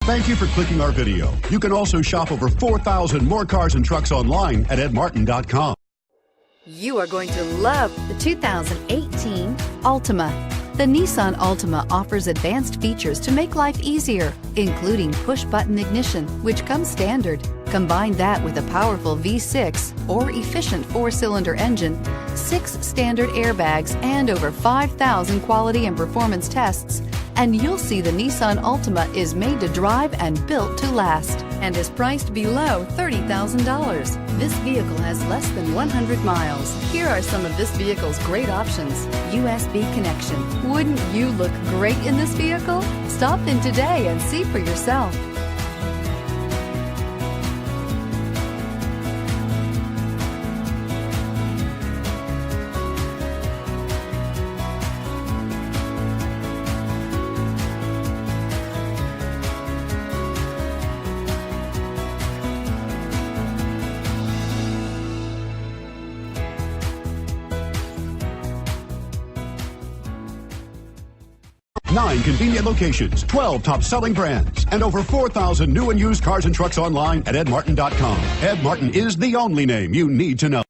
Thank you for clicking our video. You can also shop over 4,000 more cars and trucks online at edmartin.com. You are going to love the 2018 Altima. The Nissan Altima offers advanced features to make life easier, including push-button ignition, which comes standard. Combine that with a powerful V6 or efficient 4-cylinder engine, 6 standard airbags, and over 5,000 quality and performance tests, and you'll see the Nissan Altima is made to drive and built to last, and is priced below $30,000. This vehicle has less than 100 miles. Here are some of this vehicle's great options: USB connection. Wouldn't you look great in this vehicle? Stop in today and see for yourself. Nine convenient locations, 12 top-selling brands, and over 4,000 new and used cars and trucks online at edmartin.com. Ed Martin is the only name you need to know.